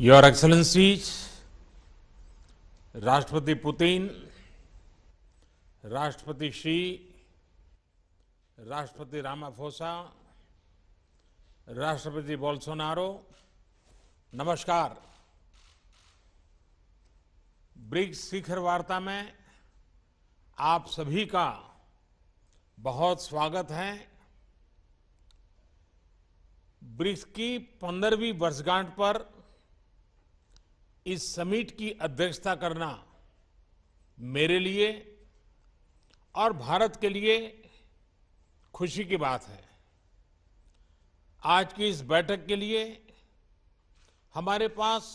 Your Excellencies, राष्ट्रपति Putin, राष्ट्रपति she, राष्ट्रपति रामाफोसा, राष्ट्रपति बोल्सोनारो, नमस्कार। ब्रिक्स शिखर वार्ता में आप सभी का बहुत स्वागत है। ब्रिक्स की 15वीं वर्षगांठ पर इस समिट की अध्यक्षता करना मेरे लिए और भारत के लिए खुशी की बात है। आज की इस बैठक के लिए हमारे पास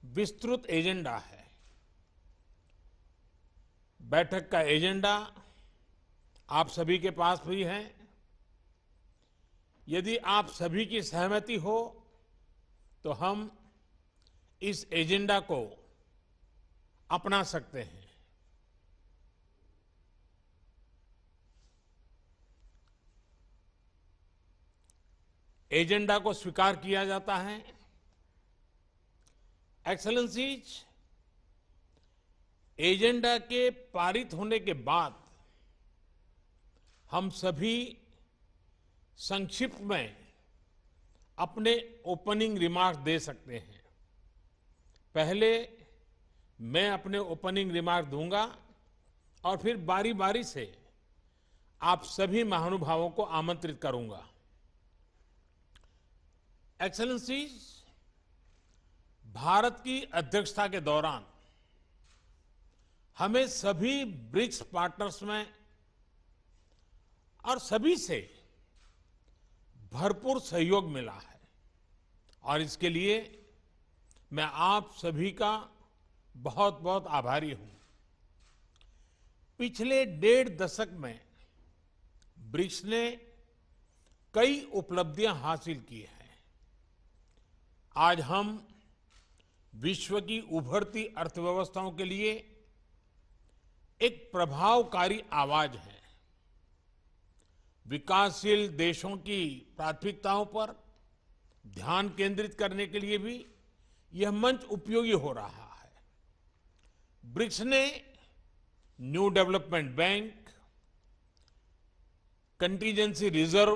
विस्तृत एजेंडा है। बैठक का एजेंडा आप सभी के पास भी है। यदि आप सभी की सहमति हो तो हम इस एजेंडा को अपना सकते हैं। एजेंडा को स्वीकार किया जाता है। एक्सेलेंसीज, एजेंडा के पारित होने के बाद हम सभी संक्षिप्त में अपने ओपनिंग रिमार्क्स दे सकते हैं। पहले मैं अपने ओपनिंग रिमार्क दूंगा और फिर बारी बारी से आप सभी महानुभावों को आमंत्रित करूंगा। एक्सेलेंसीज, भारत की अध्यक्षता के दौरान हमें सभी ब्रिक्स पार्टनर्स में और सभी से भरपूर सहयोग मिला है और इसके लिए मैं आप सभी का बहुत बहुत आभारी हूं। पिछले 1.5 दशक में ब्रिक्स ने कई उपलब्धियां हासिल की हैं। आज हम विश्व की उभरती अर्थव्यवस्थाओं के लिए एक प्रभावकारी आवाज है। विकासशील देशों की प्राथमिकताओं पर ध्यान केंद्रित करने के लिए भी यह मंच उपयोगी हो रहा है। ब्रिक्स ने new development bank, contingency reserve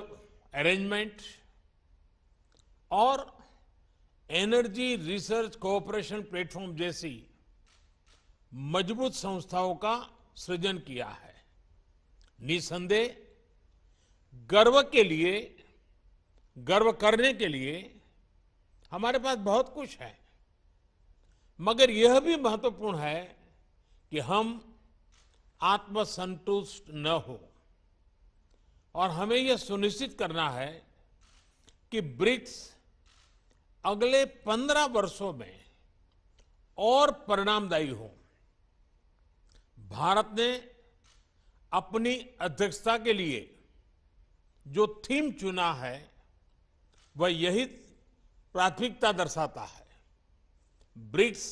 arrangement और एनर्जी रिसर्च कोऑपरेशन प्लेटफॉर्म जैसी मजबूत संस्थाओं का सृजन किया है। निसंदेह गर्व करने के लिए हमारे पास बहुत कुछ है, मगर यह भी महत्वपूर्ण है कि हम आत्मसंतुष्ट न हो और हमें यह सुनिश्चित करना है कि ब्रिक्स अगले 15 वर्षों में और परिणामदायी हो। भारत ने अपनी अध्यक्षता के लिए जो थीम चुना है वह यही प्राथमिकता दर्शाता है। BRICS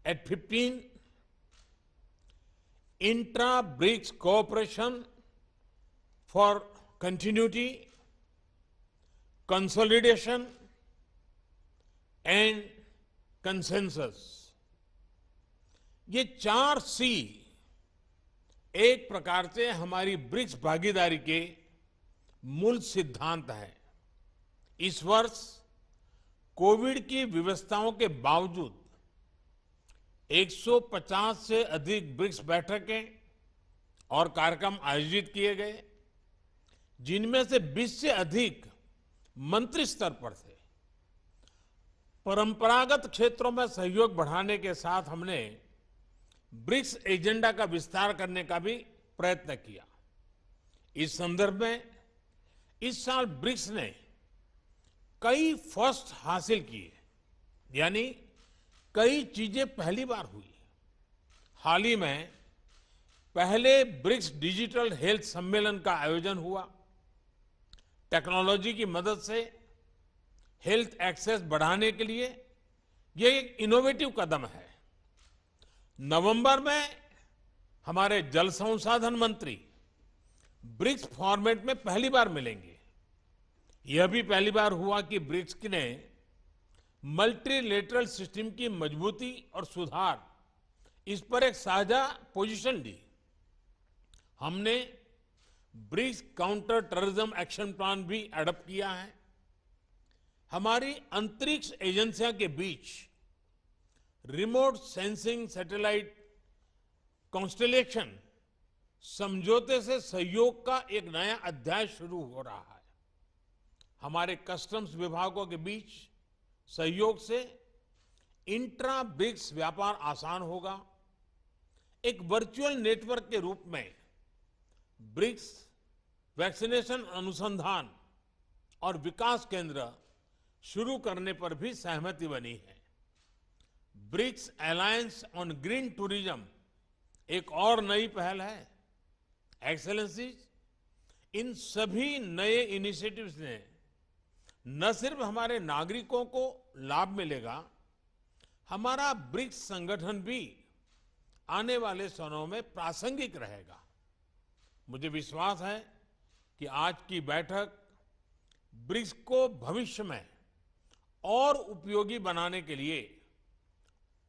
at 15, intra BRICS cooperation for continuity, consolidation and consensus. ये 4 सी एक प्रकार से हमारी ब्रिक्स भागीदारी के मूल सिद्धांत है। इस वर्ष कोविड की व्यवस्थाओं के बावजूद 150 से अधिक ब्रिक्स बैठकें और कार्यक्रम आयोजित किए गए, जिनमें से 20 से अधिक मंत्री स्तर पर थे। परंपरागत क्षेत्रों में सहयोग बढ़ाने के साथ हमने ब्रिक्स एजेंडा का विस्तार करने का भी प्रयत्न किया। इस संदर्भ में इस साल ब्रिक्स ने कई फर्स्ट हासिल किए, यानी कई चीजें पहली बार हुई। हाल ही में पहले ब्रिक्स डिजिटल हेल्थ सम्मेलन का आयोजन हुआ। टेक्नोलॉजी की मदद से हेल्थ एक्सेस बढ़ाने के लिए यह एक इनोवेटिव कदम है। नवंबर में हमारे जल संसाधन मंत्री ब्रिक्स फॉर्मेट में पहली बार मिलेंगे। यह भी पहली बार हुआ कि ब्रिक्स ने मल्टीलेटरल सिस्टम की मजबूती और सुधार, इस पर एक साझा पोजीशन ली। हमने BRICS counter terrorism action plan भी एडॉप्ट किया है। हमारी अंतरिक्ष एजेंसियों के बीच रिमोट सेंसिंग सैटेलाइट कॉन्स्टेलेशन समझौते से सहयोग का एक नया अध्याय शुरू हो रहा है। हमारे कस्टम्स विभागों के बीच सहयोग से इंट्रा ब्रिक्स व्यापार आसान होगा। एक वर्चुअल नेटवर्क के रूप में ब्रिक्स वैक्सीनेशन अनुसंधान और विकास केंद्र शुरू करने पर भी सहमति बनी है। BRICS alliance on green tourism एक और नई पहल है। एक्सेलेंसीज, इन सभी नए इनिशिएटिव्स ने न सिर्फ हमारे नागरिकों को लाभ मिलेगा, हमारा ब्रिक्स संगठन भी आने वाले समय में प्रासंगिक रहेगा। मुझे विश्वास है कि आज की बैठक ब्रिक्स को भविष्य में और उपयोगी बनाने के लिए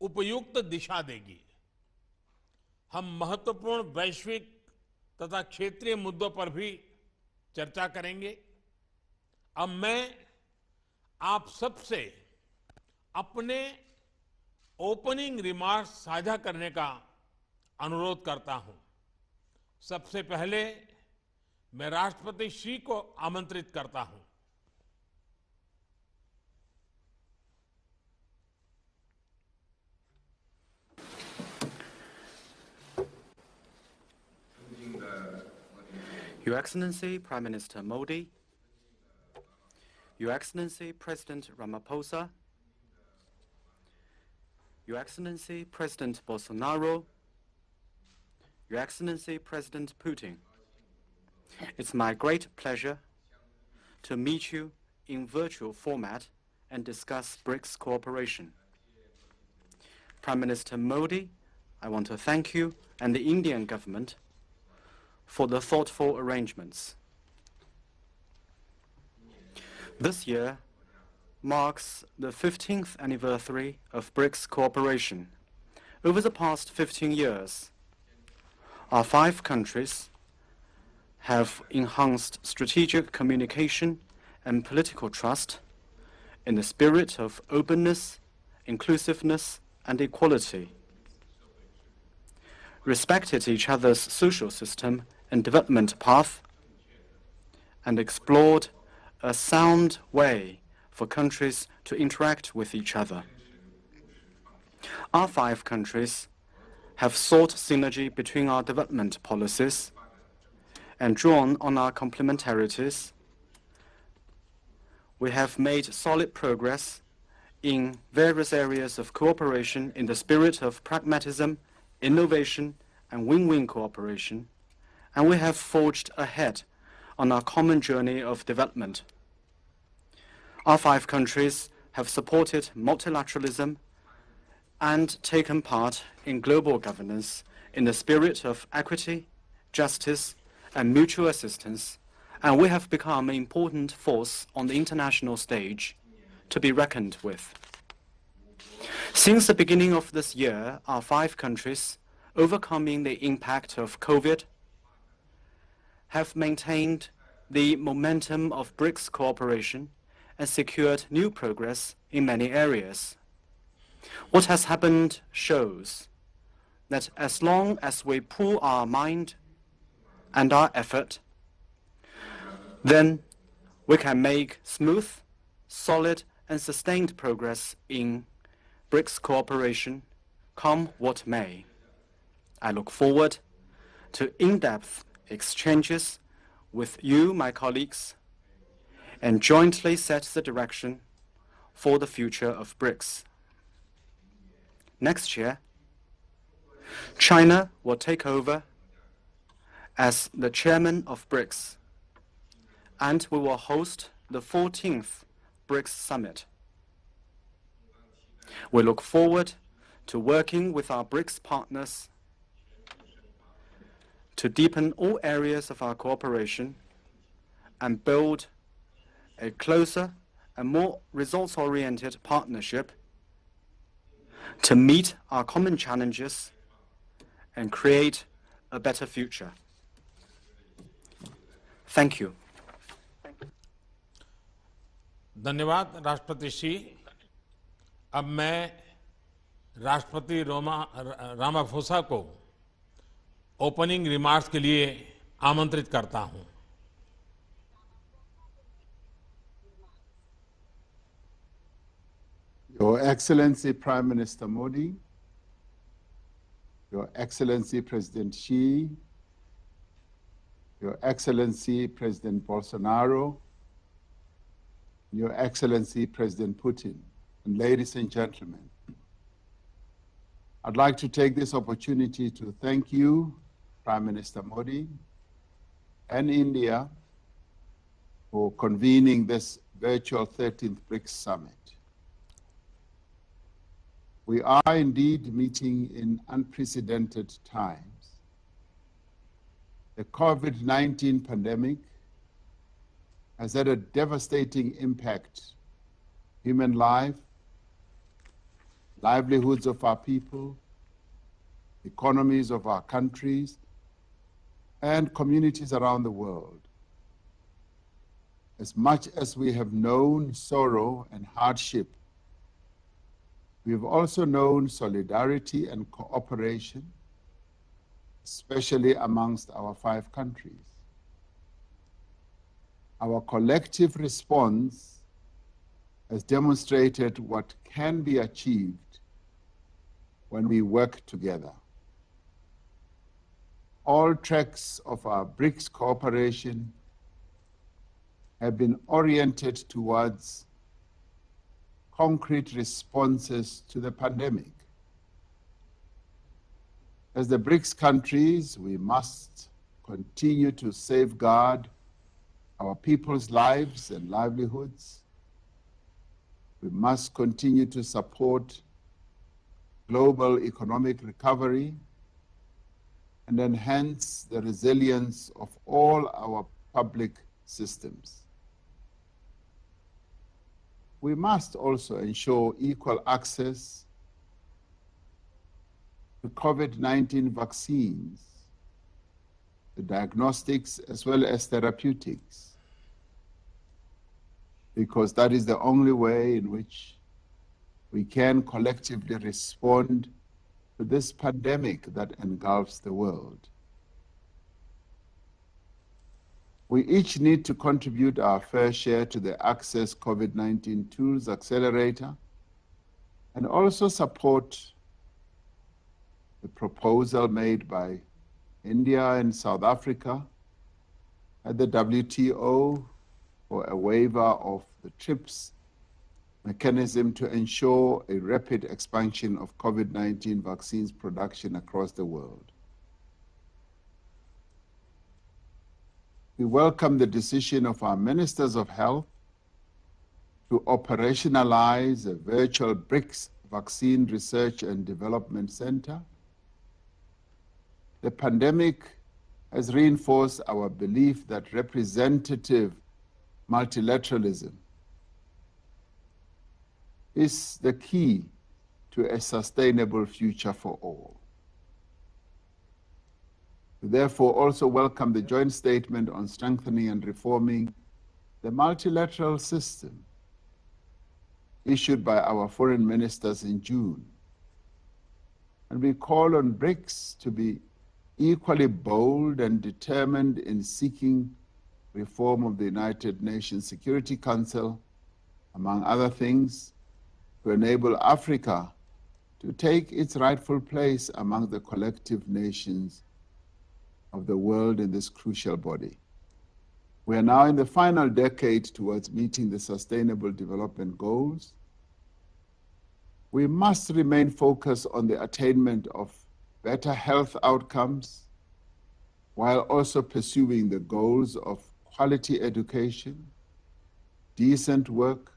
उपयुक्त दिशा देगी। हम महत्वपूर्ण वैश्विक तथा क्षेत्रीय मुद्दों पर भी चर्चा करेंगे। अब मैं आप सबसे अपने ओपनिंग रिमार्क्स साझा करने का अनुरोध करता हूं। सबसे पहले मैं राष्ट्रपति श्री को आमंत्रित करता हूं। Your Excellency Prime Minister Modi, Your Excellency President Ramaphosa, Your Excellency President Bolsonaro, Your Excellency President Putin, it's my great pleasure to meet you in virtual format and discuss BRICS cooperation. Prime Minister Modi, I want to thank you and the Indian government for the thoughtful arrangements. This year marks the 15th anniversary of BRICS cooperation. Over the past 15 years, our 5 countries have enhanced strategic communication and political trust in the spirit of openness, inclusiveness, and equality, respected each other's social system and development path, and explored a sound way for countries to interact with each other. Our 5 countries have sought synergy between our development policies and drawn on our complementarities. We have made solid progress in various areas of cooperation in the spirit of pragmatism, innovation, and win-win cooperation, and we have forged ahead on our common journey of development. Our 5 countries have supported multilateralism and taken part in global governance in the spirit of equity, justice, and mutual assistance, and we have become an important force on the international stage to be reckoned with. Since the beginning of this year, our 5 countries, overcoming the impact of COVID, have maintained the momentum of BRICS cooperation and secured new progress in many areas. What has happened shows that as long as we pool our mind and our effort, then we can make smooth, solid, and sustained progress in BRICS cooperation, come what may. I look forward to in-depth exchanges with you, my colleagues, and jointly set the direction for the future of BRICS. Next year, China will take over as the chairman of BRICS, and we will host the 14th BRICS Summit. We look forward to working with our BRICS partners to deepen all areas of our cooperation and build a closer a more results-oriented partnership to meet our common challenges and create a better future. Thank you. धन्यवाद राष्ट्रपति श्री। अब मैं राष्ट्रपति Ramaphosa को opening remarks के लिए आमंत्रित करता हूं। Your Excellency Prime Minister Modi, Your Excellency President Xi, Your Excellency President Bolsonaro, Your Excellency President Putin, and ladies and gentlemen, I'd like to take this opportunity to thank you, Prime Minister Modi, and India for convening this virtual 13th BRICS Summit. We are indeed meeting in unprecedented times. The COVID-19 pandemic has had a devastating impact on human life, livelihoods of our people, economies of our countries, and communities around the world. As much as we have known sorrow and hardship, we have also known solidarity and cooperation, especially amongst our 5 countries. Our collective response has demonstrated what can be achieved when we work together. All tracks of our BRICS cooperation have been oriented towards concrete responses to the pandemic. As the BRICS countries, we must continue to safeguard our people's lives and livelihoods. We must continue to support global economic recovery and enhance the resilience of all our public systems. We must also ensure equal access to COVID-19 vaccines, the diagnostics as well as therapeutics, because that is the only way in which we can collectively respond to this pandemic that engulfs the world. We each need to contribute our fair share to the Access COVID-19 Tools Accelerator and also support the proposal made by India and South Africa at the WTO for a waiver of the TRIPS mechanism to ensure a rapid expansion of COVID-19 vaccines production across the world. We welcome the decision of our Ministers of Health to operationalize a virtual BRICS Vaccine Research and Development Center. The pandemic has reinforced our belief that representative multilateralism is the key to a sustainable future for all. We therefore also welcome the joint statement on strengthening and reforming the multilateral system issued by our foreign ministers in June. And we call on BRICS to be equally bold and determined in seeking reform of the United Nations Security Council, among other things, to enable Africa to take its rightful place among the collective nations of the world in this crucial body. We are now in the final decade towards meeting the Sustainable Development Goals. We must remain focused on the attainment of better health outcomes while also pursuing the goals of quality education, decent work,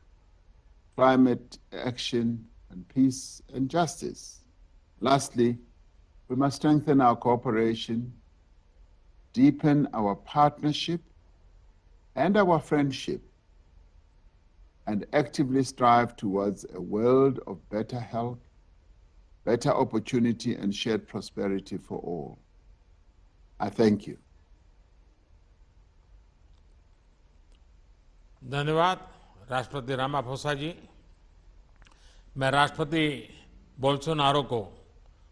climate action, and peace and justice. Lastly, we must strengthen our cooperation, deepen our partnership and our friendship, and actively strive towards a world of better health, better opportunity, and shared prosperity for all. I thank you. धन्यवाद राष्ट्रपति Ramaphosa जी। मैं राष्ट्रपति Bolsonaro को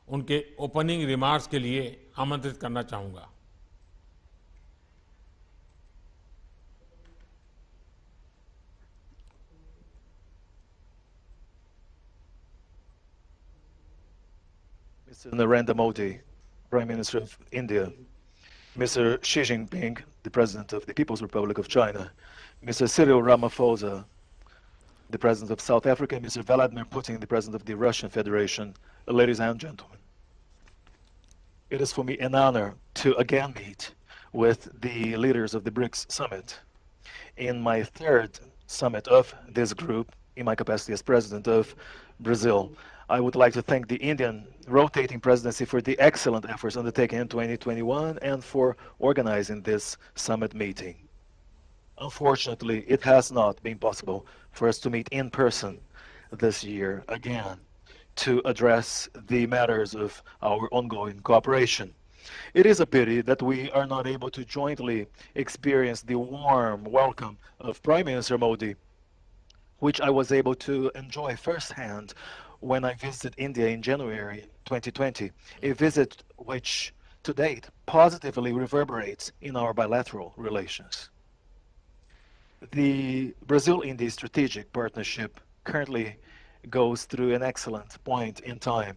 उनके opening remarks के लिए आमंत्रित करना चाहूंगा। Mr. Narendra Modi, Prime Minister of India, Mr. Xi Jinping, the President of the People's Republic of China, Mr. Cyril Ramaphosa, the President of South Africa, and Mr. Vladimir Putin, the President of the Russian Federation. Ladies and gentlemen, it is for me an honor to again meet with the leaders of the BRICS Summit in my third summit of this group in my capacity as President of Brazil. I would like to thank the Indian rotating presidency for the excellent efforts undertaken in 2021 and for organizing this summit meeting. Unfortunately, it has not been possible for us to meet in person this year again to address the matters of our ongoing cooperation. It is a pity that we are not able to jointly experience the warm welcome of Prime Minister Modi, which I was able to enjoy firsthand when I visited India in January 2020, a visit which to date positively reverberates in our bilateral relations. The Brazil-India strategic partnership currently goes through an excellent point in time.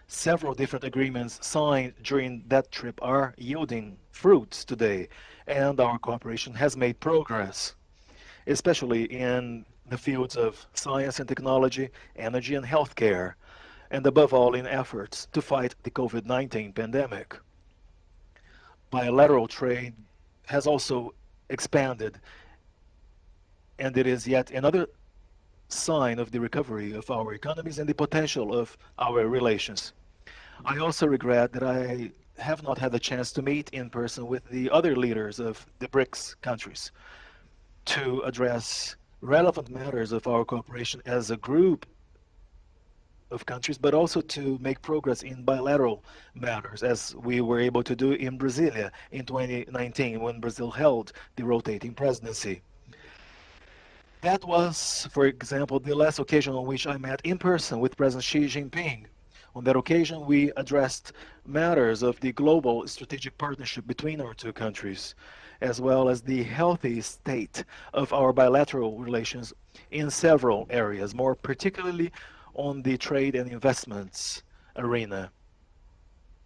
Several different agreements signed during that trip are yielding fruits today, and our cooperation has made progress, especially in the fields of science and technology, energy and healthcare, and above all in efforts to fight the COVID-19 pandemic. Bilateral trade has also expanded, and it is yet another sign of the recovery of our economies and the potential of our relations. I also regret that I have not had the chance to meet in person with the other leaders of the BRICS countries to address relevant matters of our cooperation as a group of countries, but also to make progress in bilateral matters, as we were able to do in Brasilia in 2019 when Brazil held the rotating presidency. That was, for example, the last occasion on which I met in person with President Xi Jinping. On that occasion, we addressed matters of the global strategic partnership between our two countries, as well as the healthy state of our bilateral relations in several areas, more particularly on the trade and investments arena.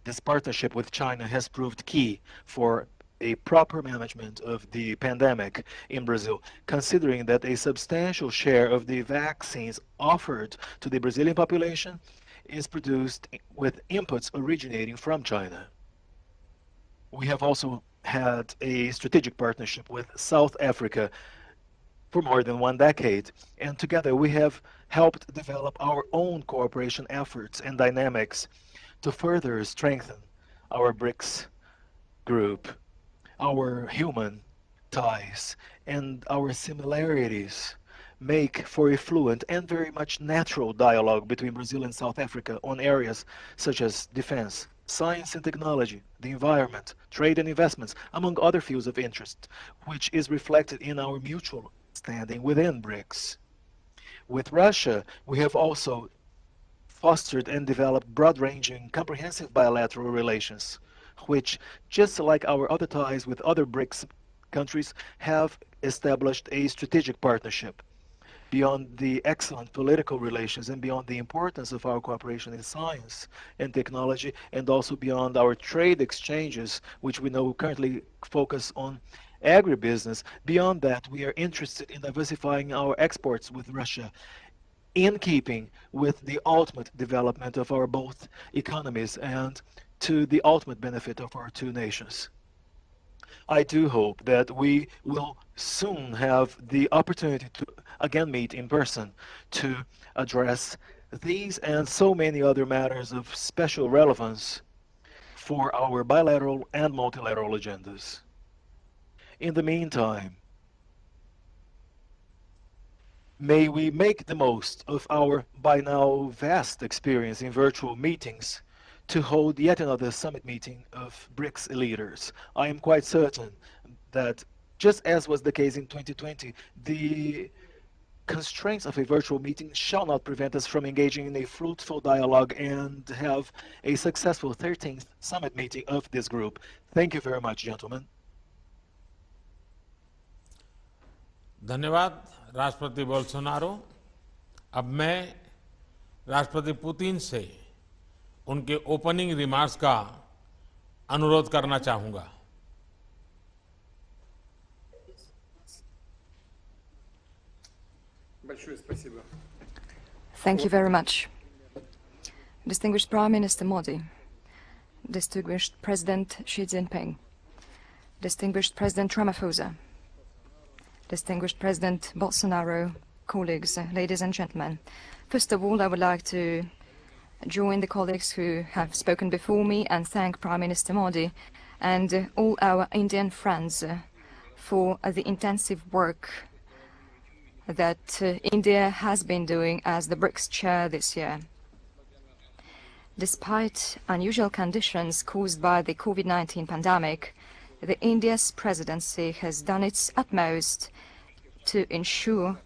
This partnership with China has proved key for a proper management of the pandemic in Brazil, considering that a substantial share of the vaccines offered to the Brazilian population is produced with inputs originating from China. We have also had a strategic partnership with South Africa for more than 1 decade, and together we have helped develop our own cooperation efforts and dynamics to further strengthen our BRICS group. Our human ties and our similarities make for a fluent and very much natural dialogue between Brazil and South Africa on areas such as defense, science and technology, the environment, trade and investments, among other fields of interest, which is reflected in our mutual standing within BRICS. With Russia, we have also fostered and developed broad-ranging, comprehensive bilateral relations, which, just like our other ties with other BRICS countries, have established a strategic partnership. Beyond the excellent political relations and beyond the importance of our cooperation in science and technology, and also beyond our trade exchanges, which we know currently focus on agribusiness, beyond that, we are interested in diversifying our exports with Russia in keeping with the ultimate development of our both economies and to the ultimate benefit of our two nations. I do hope that we will soon have the opportunity to again meet in person to address these and so many other matters of special relevance for our bilateral and multilateral agendas. In the meantime, May we make the most of our by now vast experience in virtual meetings to hold yet another summit meeting of BRICS leaders. I am quite certain that, just as was the case in 2020, the constraints of a virtual meeting shall not prevent us from engaging in a fruitful dialogue and have a successful 13th summit meeting of this group. Thank you very much, gentlemen. धन्यवाद राष्ट्रपति Bolsonaro. अब मैं राष्ट्रपति Putin से उनके opening remarks का अनुरोध करना चाहूंगा। Thank you very much. Distinguished Prime Minister Modi, distinguished President Xi Jinping, distinguished President Ramaphosa, distinguished President Bolsonaro, colleagues, ladies and gentlemen. First of all, I would like to join the colleagues who have spoken before me and thank Prime Minister Modi and all our Indian friends for the intensive work that India has been doing as the BRICS chair this year. Despite unusual conditions caused by the COVID-19 pandemic, India's presidency has done its utmost to ensure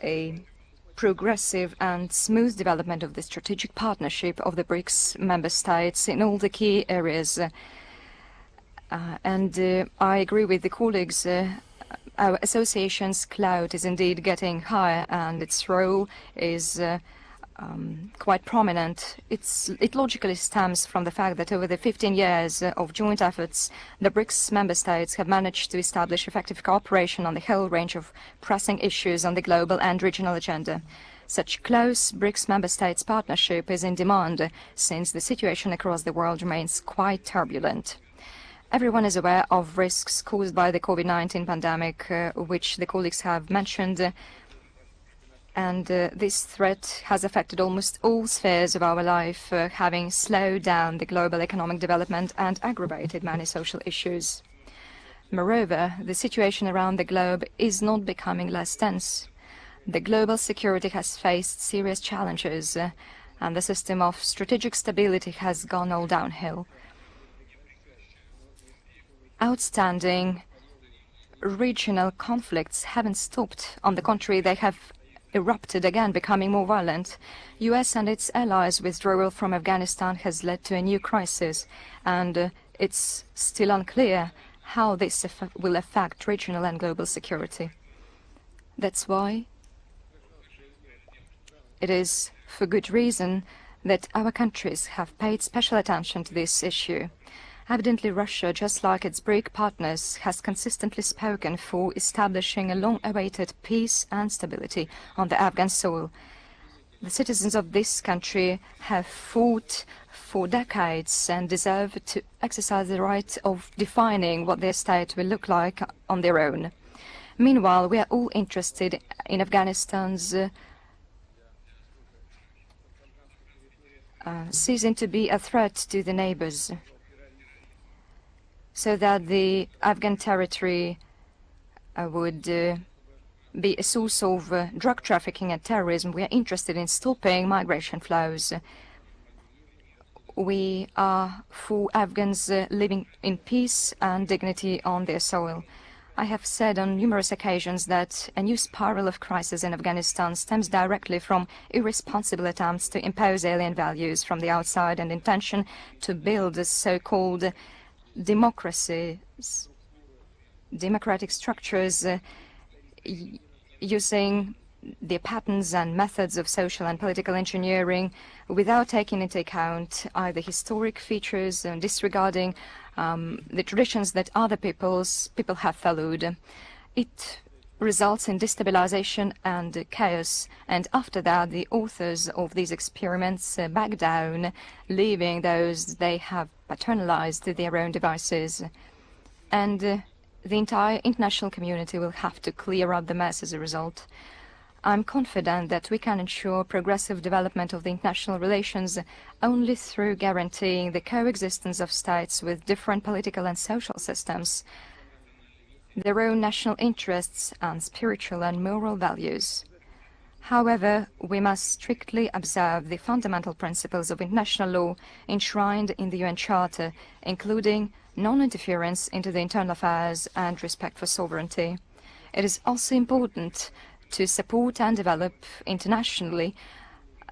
a progressive and smooth development of the strategic partnership of the BRICS member states in all the key areas. I agree with the colleagues. Our association's clout is indeed getting higher, and its role is quite prominent. It logically stems from the fact that over the 15 years of joint efforts, the BRICS member states have managed to establish effective cooperation on the whole range of pressing issues on the global and regional agenda. Such close BRICS member states partnership is in demand since the situation across the world remains quite turbulent. Everyone is aware of risks caused by the COVID-19 pandemic, which the colleagues have mentioned, and this threat has affected almost all spheres of our life, having slowed down the global economic development and aggravated many social issues. Moreover, the situation around the globe is not becoming less tense. The global security has faced serious challenges, and the system of strategic stability has gone all downhill. Outstanding regional conflicts haven't stopped. On the contrary, they have erupted again, becoming more violent. US and its allies' withdrawal from Afghanistan has led to a new crisis, and it's still unclear how this will affect regional and global security. That's why it is for good reason that our countries have paid special attention to this issue. Evidently, Russia, just like its BRIC partners, has consistently spoken for establishing a long-awaited peace and stability on the Afghan soil. The citizens of this country have fought for decades and deserve to exercise the right of defining what their state will look like on their own. Meanwhile, we are all interested in Afghanistan's ceasing to be a threat to the neighbors, so that the Afghan territory would be a source of drug trafficking and terrorism. We are interested in stopping migration flows. We are for Afghans living in peace and dignity on their soil. I have said on numerous occasions that a new spiral of crisis in Afghanistan stems directly from irresponsible attempts to impose alien values from the outside and intention to build a so-called democratic structures using the patterns and methods of social and political engineering without taking into account either historic features and disregarding the traditions that other people have followed. It results in destabilization and chaos, and after that the authors of these experiments back down, leaving those they have paternalized to their own devices. And the entire international community will have to clear up the mess as a result. I'm confident that we can ensure progressive development of the international relations only through guaranteeing the coexistence of states with different political and social systems. their own national interests and spiritual and moral values. However, we must strictly observe the fundamental principles of international law enshrined in the UN Charter, including non-interference into the internal affairs and respect for sovereignty. It is also important to support and develop internationally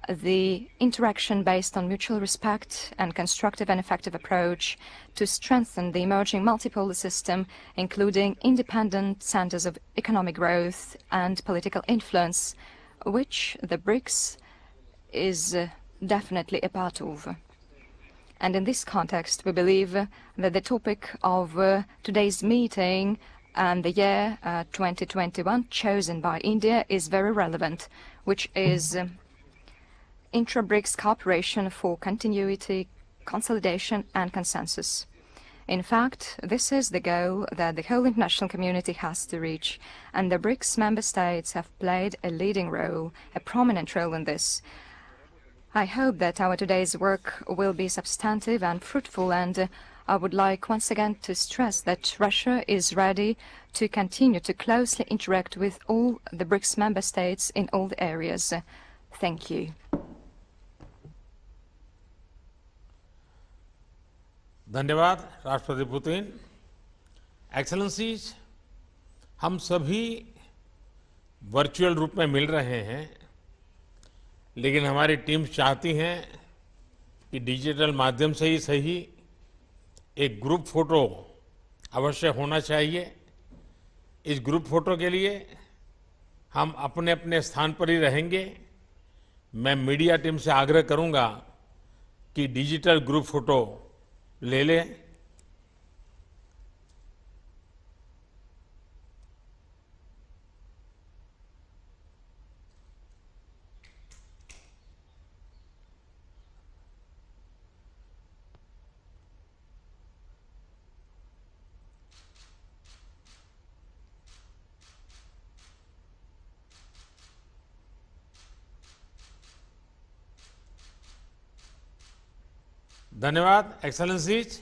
the interaction based on mutual respect and constructive and effective approach to strengthen the emerging multipolar system, including independent centers of economic growth and political influence, which the BRICS is definitely a part of. And in this context, we believe that the topic of today's meeting and the year 2021 chosen by India is very relevant, which is intra-BRICS cooperation for continuity, consolidation and consensus. In fact, this is the goal that the whole international community has to reach, and the BRICS member states have played a leading role, a prominent role in this. I hope that our today's work will be substantive and fruitful, and I would like once again to stress that Russia is ready to continue to closely interact with all the BRICS member states in all the areas. Thank you. धन्यवाद राष्ट्रपति Putin. Excellencies, हम सभी virtual रूप में मिल रहे हैं, लेकिन हमारी टीम्स चाहती हैं कि डिजिटल माध्यम से ही सही एक ग्रुप फोटो अवश्य होना चाहिए। इस ग्रुप फोटो के लिए हम अपने अपने स्थान पर ही रहेंगे। मैं मीडिया टीम से आग्रह करूंगा कि डिजिटल ग्रुप फोटो ले लें। धन्यवाद एक्सेलेंसीज।